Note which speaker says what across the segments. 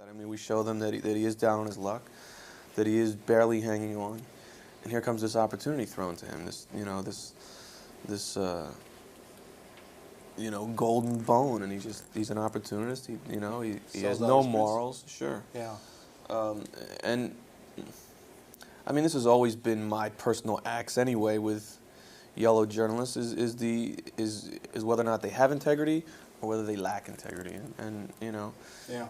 Speaker 1: I mean, we show them that he is down on his luck, that he is barely hanging on, and here comes this opportunity thrown to him. This golden bone, and he's an opportunist. He has no morals. Sure.
Speaker 2: Yeah.
Speaker 1: And I mean, this has always been my personal axe anyway with yellow journalists is whether or not they have integrity or whether they lack integrity, and
Speaker 2: Yeah.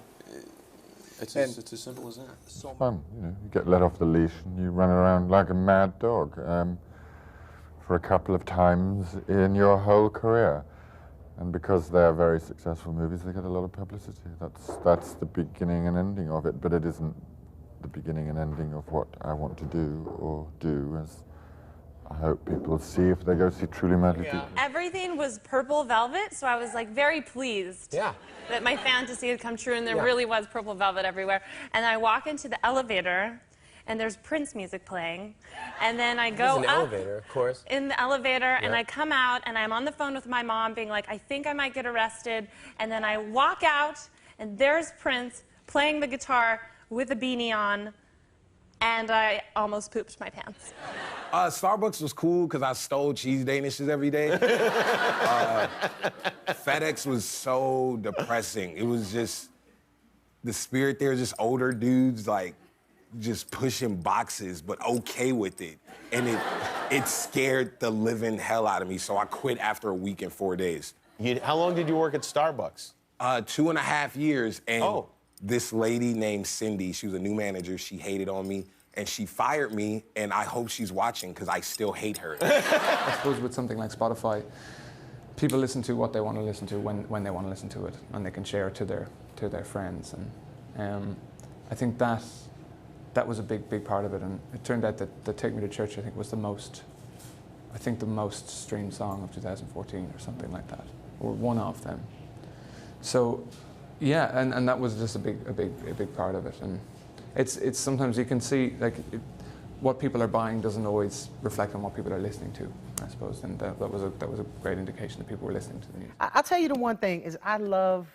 Speaker 1: It's as simple as that.
Speaker 3: So fun, you get let off the leash and you run around like a mad dog for a couple of times in your whole career. And because they're very successful movies, they get a lot of publicity. That's the beginning and ending of it, but it isn't the beginning and ending of what I want to do, as I hope people see if they go see Truly Madly Deeply.
Speaker 4: Everything was purple velvet, so I was like very pleased that my fantasy had come true, and there really was purple velvet everywhere. And I walk into the elevator, and there's Prince music playing, and then I go
Speaker 2: up elevator, of course.
Speaker 4: In the elevator, and I come out, and I'm on the phone with my mom being like, I think I might get arrested, and then I walk out, and there's Prince playing the guitar with a beanie on, and I almost pooped my pants.
Speaker 5: Starbucks was cool because I stole cheese danishes every day. FedEx was so depressing. It was just, the spirit there, just older dudes, like, just pushing boxes, but okay with it. And it scared the living hell out of me, so I quit after a week and 4 days.
Speaker 2: How long did you work at Starbucks?
Speaker 5: 2.5 years, and this lady named Cindy, she was a new manager, she hated on me, and she fired me, and I hope she's watching, because I still hate her.
Speaker 6: I suppose with something like Spotify, people listen to what they want to listen to when they want to listen to it, and they can share it to their friends. And I think that was a big part of it, and it turned out that Take Me to Church, I think, was the most streamed song of 2014 or something like that, or one of them. So, yeah, and that was just a big part of it. And it's sometimes you can see what people are buying doesn't always reflect on what people are listening to, I suppose, and that was a great indication that people were listening to the music.
Speaker 7: I'll tell you the one thing is I love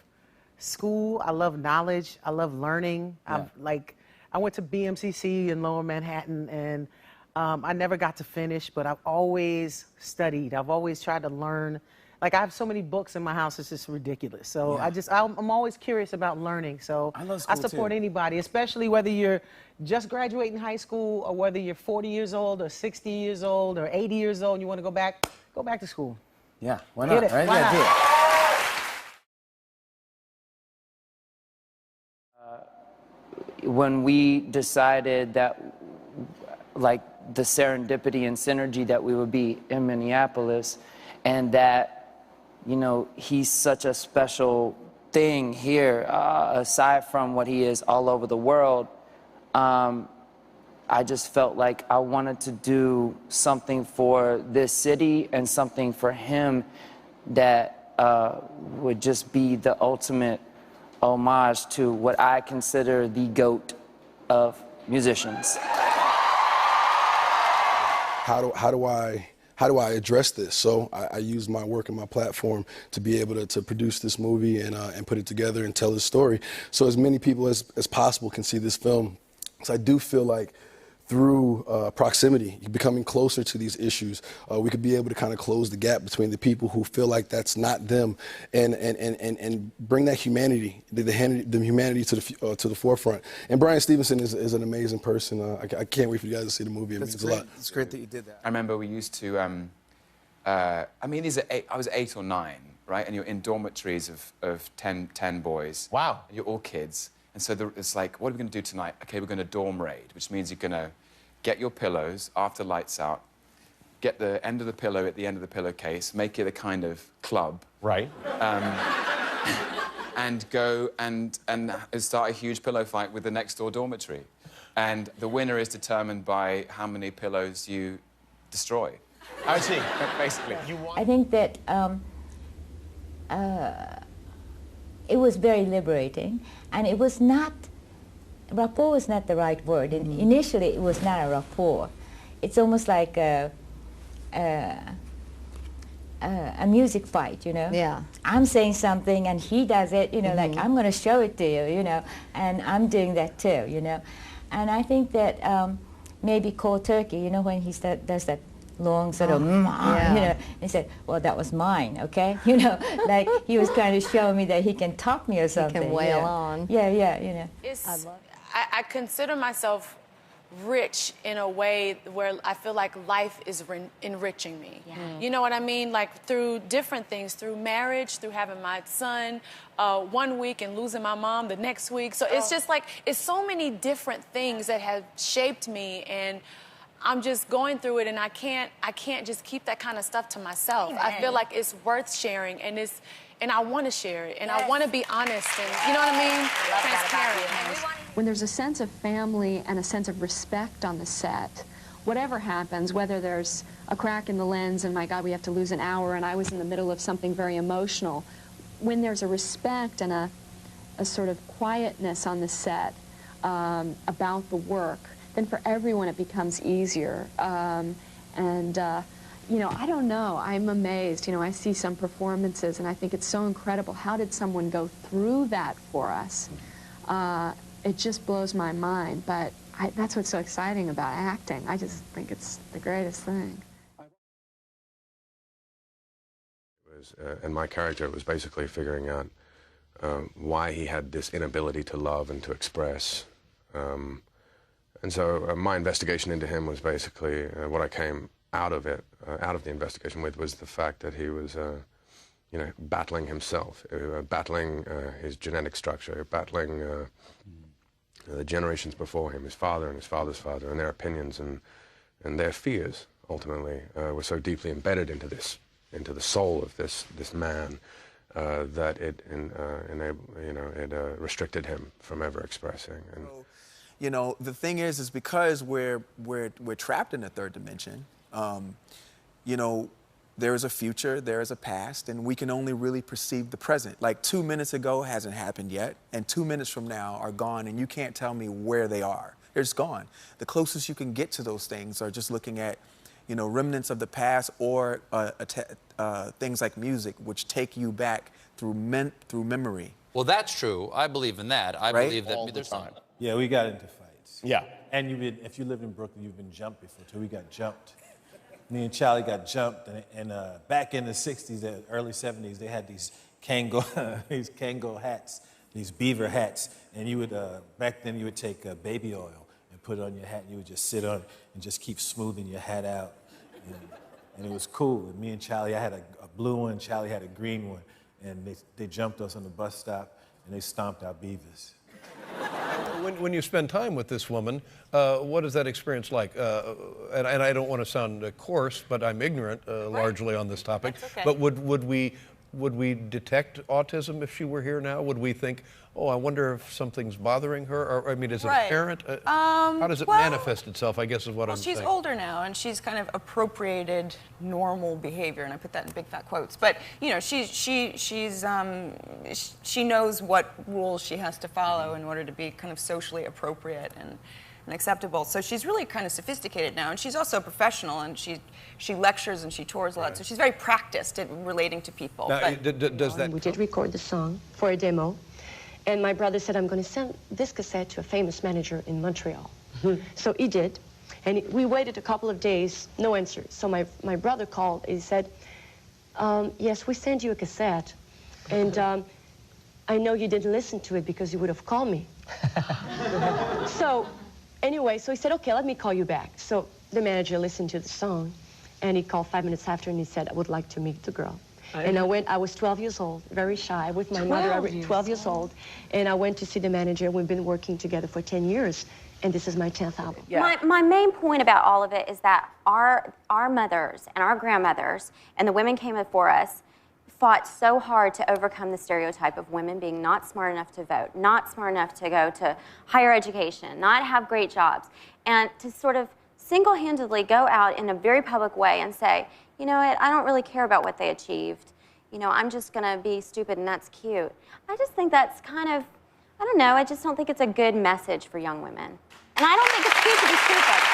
Speaker 7: school, I love knowledge, I love learning. I went to BMCC in Lower Manhattan, and I never got to finish, but I've always studied. I've always tried to learn. Like, I have so many books in my house, it's just ridiculous. So I'm always curious about learning. So I support anybody, especially whether you're just graduating high school or whether you're 40 years old or 60 years old or 80 years old and you want to go back to school.
Speaker 2: Yeah, why not, right?
Speaker 7: Why not?
Speaker 8: When we decided that, like, the serendipity and synergy that we would be in Minneapolis, and that, he's such a special thing here, aside from what he is all over the world, I just felt like I wanted to do something for this city and something for him that would just be the ultimate homage to what I consider the GOAT of musicians.
Speaker 9: How do I address this? So I use my work and my platform to be able to produce this movie and put it together and tell this story, so as many people as possible can see this film. So I do feel like through proximity, becoming closer to these issues, we could be able to kind of close the gap between the people who feel like that's not them, and bring that humanity, the humanity to the forefront. And Brian Stevenson is an amazing person. I can't wait for you guys to see the movie. It means a lot.
Speaker 2: It's great that you did that.
Speaker 10: I remember we used to, I was 8 or 9, right? And you're in dormitories of 10 boys.
Speaker 2: Wow.
Speaker 10: You're all kids. And so it's like, what are we going to do tonight? Okay, we're going to dorm raid, which means you're going to get your pillows after lights out, get the end of the pillow at the end of the pillowcase, make it a kind of club.
Speaker 2: Right.
Speaker 10: And go and start a huge pillow fight with the next door dormitory. And the winner is determined by how many pillows you destroy.
Speaker 2: I see.
Speaker 10: Basically.
Speaker 11: I think that it was very liberating, and it was not, rapport was not the right word. Initially, it was not a rapport. It's almost like a music fight, you know.
Speaker 12: Yeah.
Speaker 11: I'm saying something and he does it, you know, like I'm going to show it to you, you know, and I'm doing that too, you know. And I think that maybe cold turkey, you know, when he does that long sort of, you know, he said, well, that was mine, okay? You know, like he was trying to show me that he can talk me or something.
Speaker 12: He can wail on.
Speaker 11: Yeah, yeah, you know.
Speaker 13: I consider myself rich in a way where I feel like life is enriching me.
Speaker 11: Yeah.
Speaker 13: You know what I mean? Like through different things, through marriage, through having my son 1 week and losing my mom the next week. So it's just like, it's so many different things that have shaped me, and I'm just going through it, and I can't just keep that kind of stuff to myself.
Speaker 11: Amen.
Speaker 13: I feel like it's worth sharing, and I want to share it, and I want to be honest, and you know what I mean? Transparent.
Speaker 14: When there's a sense of family and a sense of respect on the set, whatever happens, whether there's a crack in the lens and my God, we have to lose an hour and I was in the middle of something very emotional, when there's a respect and a sort of quietness on the set about the work, then for everyone it becomes easier. You know, I don't know, I'm amazed. You know, I see some performances and I think it's so incredible. How did someone go through that for us? It just blows my mind, but that's what's so exciting about acting. I just think it's the greatest thing.
Speaker 15: And my character was basically figuring out why he had this inability to love and to express. And so my investigation into him was basically what I came out of it, out of the investigation with, was the fact that he was, you know, battling himself, battling his genetic structure, battling the generations before him, his father and his father's father, and their opinions and their fears, ultimately, were so deeply embedded into the soul of this man, that it restricted him from ever expressing. And
Speaker 16: you know, the thing is because we're trapped in the third dimension. You know, there is a future, there is a past, and we can only really perceive the present. Like 2 minutes ago hasn't happened yet, and 2 minutes from now are gone, and you can't tell me where they are. They're just gone. The closest you can get to those things are just looking at, you know, remnants of the past, or things like music, which take you back through memory.
Speaker 17: Well, that's true. I believe in that. I believe that there's time.
Speaker 2: Yeah, we got into fights.
Speaker 5: Yeah.
Speaker 2: And if you lived in Brooklyn, you've been jumped before too. We got jumped. Me and Charlie got jumped, and back in the 60s, early 70s, they had these Kango hats, these beaver hats, and you would, back then you would take baby oil and put it on your hat, and you would just sit on it and just keep smoothing your hat out. And it was cool. And me and Charlie, I had a blue one, Charlie had a green one, and they jumped us on the bus stop, and they stomped our beavers.
Speaker 18: When you spend time with this woman, what is that experience like? And I don't want to sound coarse, but I'm ignorant largely on this topic.
Speaker 13: That's okay.
Speaker 18: But would we detect autism if she were here now? Would we think, oh, I wonder if something's bothering her? Or, I mean, is it apparent? How does it manifest itself, I guess is what I'm saying.
Speaker 19: She's older now, and she's kind of appropriated normal behavior, and I put that in big fat quotes. But, you know, she knows what rules she has to follow in order to be kind of socially appropriate and acceptable. So she's really kind of sophisticated now, and she's also a professional, and she lectures and she tours a lot, so she's very practiced at relating to people.
Speaker 18: Now, does that...
Speaker 20: We did record the song for a demo, and my brother said, I'm going to send this cassette to a famous manager in Montreal. So he did, and we waited a couple of days, no answer. So my brother called, and he said, yes, we sent you a cassette, and I know you didn't listen to it because you would have called me. So anyway, so he said, okay, let me call you back. So the manager listened to the song, and he called 5 minutes after, and he said, I would like to meet the girl. And I was 12 years old, very shy, with my mother, 12 years old. And I went to see the manager. We've been working together for 10 years, and this is my 10th album.
Speaker 21: Yeah. My main point about all of it is that our mothers and our grandmothers and the women came before us fought so hard to overcome the stereotype of women being not smart enough to vote, not smart enough to go to higher education, not have great jobs, and to sort of single-handedly go out in a very public way and say, you know what, I don't really care about what they achieved. You know, I'm just gonna be stupid and that's cute. I just think that's kind of, I don't know, I just don't think it's a good message for young women. And I don't think it's cute to be stupid.